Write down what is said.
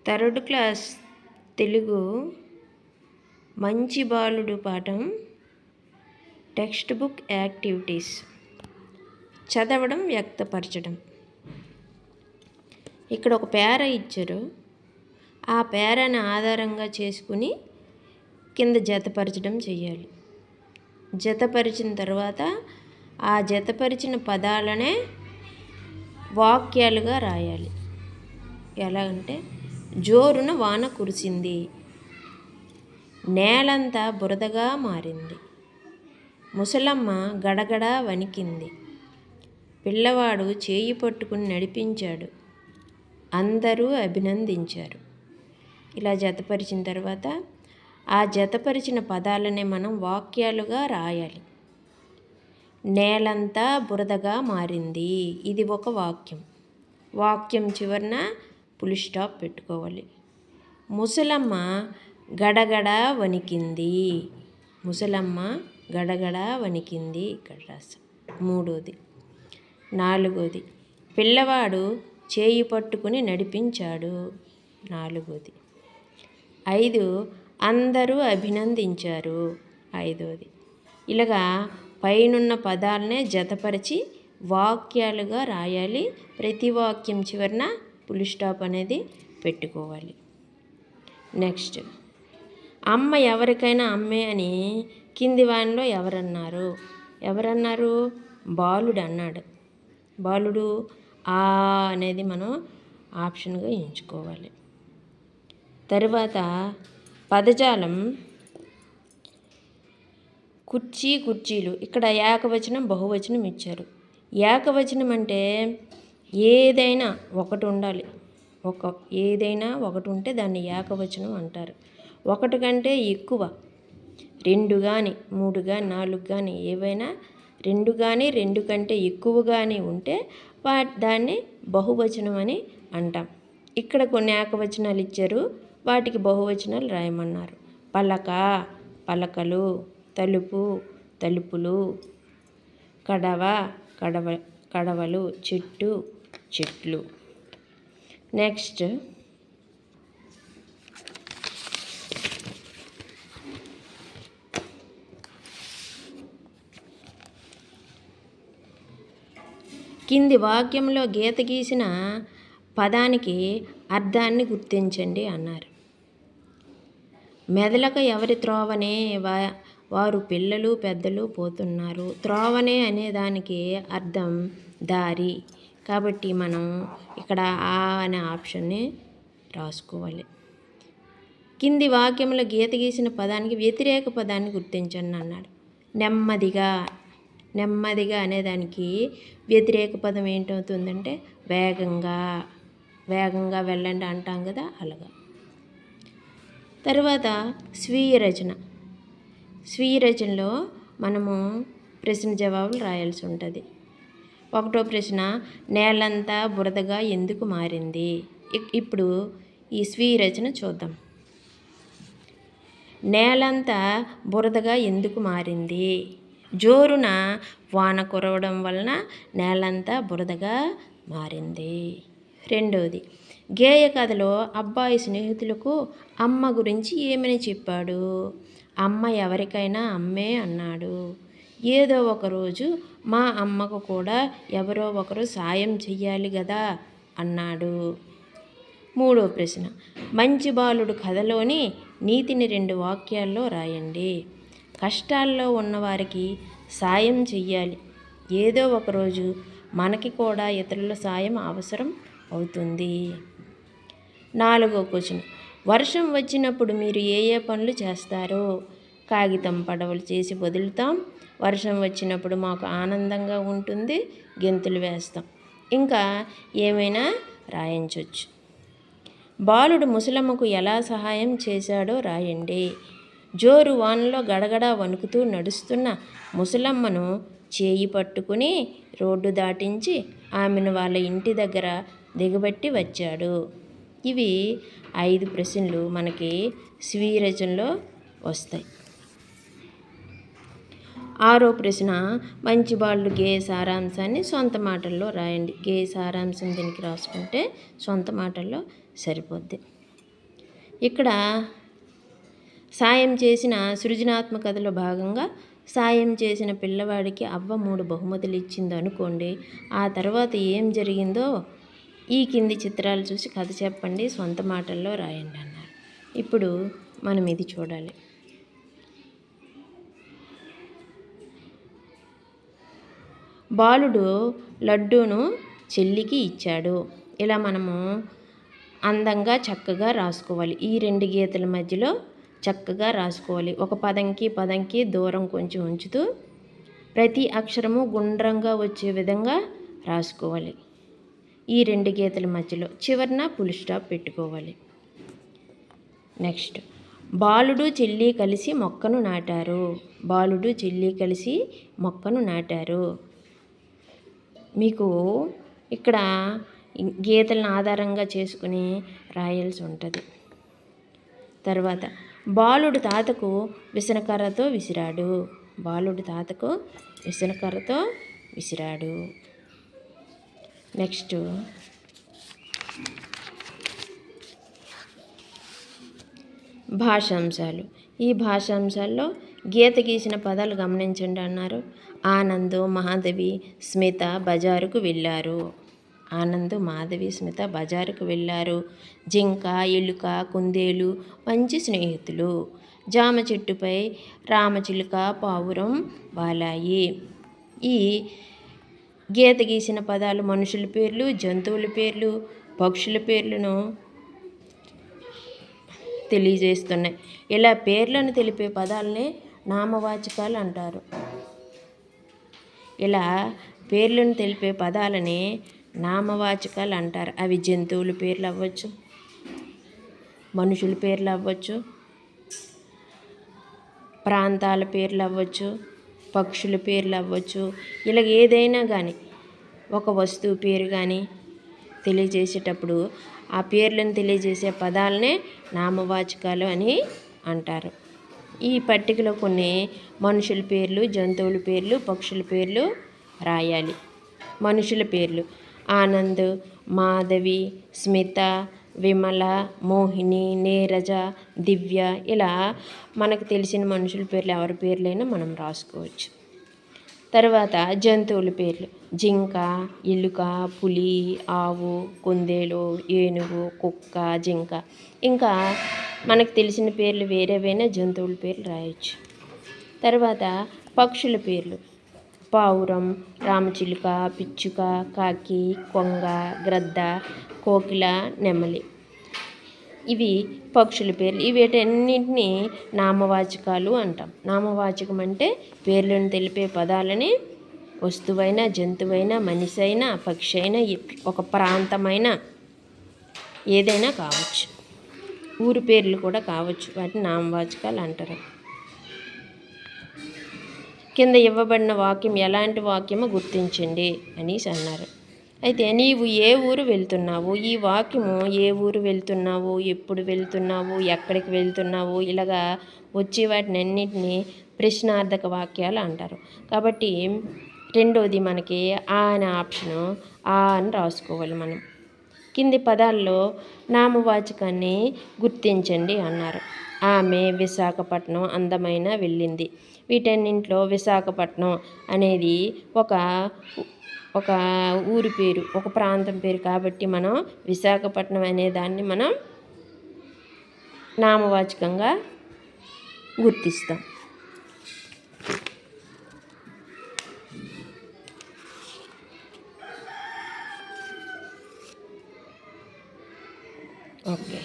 Third class Telugu మంచి బాలుడు పాఠం టెక్స్ట్ బుక్ యాక్టివిటీస్. చదవడం, వ్యక్తపరచడం. ఇక్కడ ఒక పేర ఇచ్చారు. ఆ పేరాని ఆధారంగా చేసుకుని కింద జతపరచడం చేయాలి. జతపరిచిన తర్వాత ఆ జతపరిచిన పదాలనే వాక్యాలుగా రాయాలి. ఎలాగంటే, జోరున వాన కురిసింది, నేలంతా బురదగా మారింది, ముసలమ్మ గడగడ వణికింది, పిల్లవాడు చేయి పట్టుకుని నడిపించాడు, అందరూ అభినందించారు. ఇలా జతపరిచిన తర్వాత ఆ జతపరిచిన పదాలనే మనం వాక్యాలుగా రాయాలి. నేలంతా బురదగా మారింది, ఇది ఒక వాక్యం. వాక్యం చివరన ఫుల్ స్టాప్ పెట్టుకోవాలి. ముసలమ్మ గడగడ వణికింది, ముసలమ్మ గడగడ వణికింది ఇక్కడ రాసాం. మూడోది. నాలుగోది, పిల్లవాడు చేయి పట్టుకుని నడిపించాడు. నాలుగోది. 5, అందరూ అభినందించారు. ఐదోది. ఇలాగా పైనున్న పదాలనే జతపరిచి వాక్యాలుగా రాయాలి. ప్రతి వాక్యం చివరన ఫుల్ స్టాప్ అనేది పెట్టుకోవాలి. నెక్స్ట్, అమ్మ ఎవరికైనా అమ్మే అని కింది వానిలో ఎవరన్నారు? బాలుడు అన్నాడు. బాలుడు ఆ అనేది మనం ఆప్షన్గా ఎంచుకోవాలి. తర్వాత పదజాలం కుర్చీ, కుర్చీలు. ఇక్కడ ఏకవచనం, బహువచనం ఇచ్చారు. ఏకవచనం అంటే ఏదైనా ఒకటి ఉండాలి. ఏదైనా ఒకటి ఉంటే దాన్ని ఏకవచనం అంటారు. ఒకటి కంటే ఎక్కువ 2 కానీ 3 కానీ 4 కానీ ఏవైనా 2 కానీ 2 కంటే ఎక్కువ కానీ ఉంటే దాన్ని బహువచనం అని అంటాం. ఇక్కడ కొన్ని ఏకవచనాలు ఇచ్చారు, వాటికి బహువచనాలు రాయమన్నారు. పలక, పలకలు, తలుపు, తలుపులు, కడవ, కడవలు, చెట్టు, చెట్లు. నెక్స్ట్, కింది వాక్యంలో గీత గీసిన పదానికి అర్థాన్ని గుర్తించండి అన్నారు. మెదలక ఎవరి త్రోవనే వారు పిల్లలు పెద్దలు పోతున్నారు. త్రోవనే అనేదానికి అర్థం దారి. కాబట్టి మనం ఇక్కడ ఆ అనే ఆప్షన్ని రాసుకోవాలి. కింది వాక్యంలో గీత గీసిన పదానికి వ్యతిరేక పదాన్ని గుర్తించండి అన్నాడు. నెమ్మదిగా. నెమ్మదిగా అనేదానికి వ్యతిరేక పదం ఏంటవుతుందంటే వేగంగా. వేగంగా వెళ్ళండి అంటాం కదా, అలాగా. తర్వాత స్వీయ రచన. స్వీయ రచనలో మనము ప్రశ్న జవాబులు రాయాల్సి ఉంటుంది. 1వ ప్రశ్న, నేలంతా బురదగా ఎందుకు మారింది? ఇప్పుడు ఈ స్వీయ రచన చూద్దాం. నేలంతా బురదగా ఎందుకు మారింది? జోరున వాన కురవడం వలన నేలంతా బురదగా మారింది. 2వది, గేయ కథలో అబ్బాయి స్నేహితులకు అమ్మ గురించి ఏమని చెప్పాడు? అమ్మ ఎవరికైనా అమ్మే అన్నాడు. ఏదో ఒకరోజు మా అమ్మకు కూడా ఎవరో ఒకరు సాయం చెయ్యాలి కదా అన్నాడు. 3వ ప్రశ్న, మంచి బాలుడు కథలోని నీతిని 2 వాక్యాల్లో రాయండి. కష్టాల్లో ఉన్నవారికి సాయం చెయ్యాలి. ఏదో ఒకరోజు మనకి కూడా ఇతరుల సాయం అవసరం అవుతుంది. 4వ క్వశ్చన్, వర్షం వచ్చినప్పుడు మీరు ఏ పనులు చేస్తారు? కాగితం పడవలు చేసి వదులుతాం. వర్షం వచ్చినప్పుడు మాకు ఆనందంగా ఉంటుంది, గెంతులు వేస్తాం. ఇంకా ఏమైనా రాయించవచ్చు. బాలుడు ముసలమ్మకు ఎలా సహాయం చేశాడో రాయండి. జోరు వానలో గడగడ వణుకుతూ నడుస్తున్న ముసలమ్మను చేయి పట్టుకుని రోడ్డు దాటించి ఆమెను వాళ్ళ ఇంటి దగ్గర దిగబెట్టి వచ్చాడు. ఇవి 5 ప్రశ్నలు మనకి స్వీయ రచనలో వస్తాయి. 6వ ప్రశ్న, మంచి బాలుడు గేయ సారాంశాన్ని సొంత మాటల్లో రాయండి. గేయ సారాంశం దీనికి రాసుకుంటే సొంత మాటల్లో సరిపోద్ది. ఇక్కడ సాయం చేసిన సృజనాత్మకతలో భాగంగా సాయం చేసిన పిల్లవాడికి అవ్వ 3 బహుమతులు ఇచ్చింది అనుకోండి. ఆ తర్వాత ఏం జరిగిందో ఈ కింది చిత్రాలు చూసి కథ చెప్పండి, సొంత మాటల్లో రాయండి అన్నారు. ఇప్పుడు మనం ఇది చూడాలి. బాలుడు లడ్డూను చెల్లికి ఇచ్చాడు. ఇలా మనము అందంగా చక్కగా రాసుకోవాలి. ఈ 2 గీతల మధ్యలో చక్కగా రాసుకోవాలి. ఒక పదంకి దూరం కొంచెం ఉంచుతూ ప్రతి అక్షరము గుండ్రంగా వచ్చే విధంగా రాసుకోవాలి. ఈ 2 గీతల మధ్యలో చివరన ఫుల్ స్టాప్ పెట్టుకోవాలి. నెక్స్ట్, బాలుడు చెల్లి కలిసి మొక్కను నాటారు. బాలుడు చెల్లి కలిసి మొక్కను నాటారు. మీకు ఇక్కడ గీతలను ఆధారంగా చేసుకుని రాయాల్సి ఉంటుంది. తర్వాత, బాలుడు తాతకు విసనకర్రతో విసిరాడు. బాలుడు తాతకు విసనకర్రతో విసిరాడు. నెక్స్ట్, భాషాంశాలు. ఈ భాషాంశాల్లో గీత గీసిన పదాలు గమనించండి అన్నారు. ఆనంద్, మాధవి, స్మిత బజారుకు వెళ్ళారు. ఆనంద్, మాధవి, స్మిత బజారుకు వెళ్ళారు. జింక, ఎలుక, కుందేలు మంచి స్నేహితులు. జామ చెట్టుపై రామచిలుక, పావురం వాలాయి. ఈ గీత గీసిన పదాలు మనుషుల పేర్లు, జంతువుల పేర్లు, పక్షుల పేర్లను తెలియజేస్తున్నాయి. ఇలా పేర్లను తెలిపే పదాలనే నామవాచకాలు అంటారు. ఇలా పేర్లను తెలిపే పదాలని నామవాచకాలు అంటారు. అవి జంతువుల పేర్లు అవ్వచ్చు, మనుషుల పేర్లు అవ్వచ్చు, ప్రాంతాల పేర్లు అవ్వచ్చు, పక్షుల పేర్లు అవ్వచ్చు. ఇలా ఏదైనా కానీ ఒక వస్తువు పేరు కానీ తెలియజేసేటప్పుడు ఆ పేర్లను తెలియజేసే పదాలనే నామవాచకాలు అని అంటారు. ఈ పట్టికలో కొన్ని మనుషుల పేర్లు, జంతువుల పేర్లు, పక్షుల పేర్లు రాయాలి. మనుషుల పేర్లు: ఆనంద్, మాధవి, స్మిత, విమల, మోహిని, నీరజ, దివ్య. ఇలా మనకు తెలిసిన మనుషుల పేర్లు ఎవరి పేర్లైనా మనం రాసుకోవచ్చు. తర్వాత జంతువుల పేర్లు: జింక, ఎలుక, పులి, ఆవు, కుందేలు, ఏనుగు, కుక్క, జింక. ఇంకా మనకు తెలిసిన పేర్లు వేరేవైనా జంతువుల పేర్లు రాయొచ్చు. తర్వాత పక్షుల పేర్లు: పావురం, రామచిలుక, పిచ్చుక, కాకి, కొంగ, గ్రద్ద, కోకిల, నెమలి. ఇవి పక్షుల పేర్లు. వీటన్నింటినీ నామవాచకాలు అంటాం. నామవాచకం అంటే పేర్లను తెలిపే పదాలని వస్తువైనా, జంతువైనా, మనిషి అయినా, పక్షి అయినా, ఒక ప్రాంతమైన ఏదైనా కావచ్చు. ఊరి పేర్లు కూడా కావచ్చు. వాటిని నామవాచకాలు అంటారు. కింద ఇవ్వబడిన వాక్యం ఎలాంటి వాక్యమో గుర్తించండి అనేసి అన్నారు. అయితే నీవు ఏ ఊరు వెళ్తున్నావు? ఈ వాక్యము ఏ ఊరు వెళ్తున్నావు, ఎప్పుడు వెళ్తున్నావు, ఎక్కడికి వెళ్తున్నావు ఇలాగా వచ్చే వాటిని అన్నింటినీ ప్రశ్నార్థక వాక్యాలు అంటారు. కాబట్టి రెండోది మనకి ఆ అనే ఆప్షను ఆ అని రాసుకోవాలి మనం. కింది పదాల్లో నామవాచకాన్ని గుర్తించండి అన్నారు. ఆమె విశాఖపట్నం అందమైన వెళ్ళింది. వీటన్నింటిలో విశాఖపట్నం అనేది ఒక ఊరి పేరు, ఒక ప్రాంతం పేరు కాబట్టి మనం విశాఖపట్నం అనే దాన్ని మనం నామవాచకంగా గుర్తిస్తాం. ఓకే.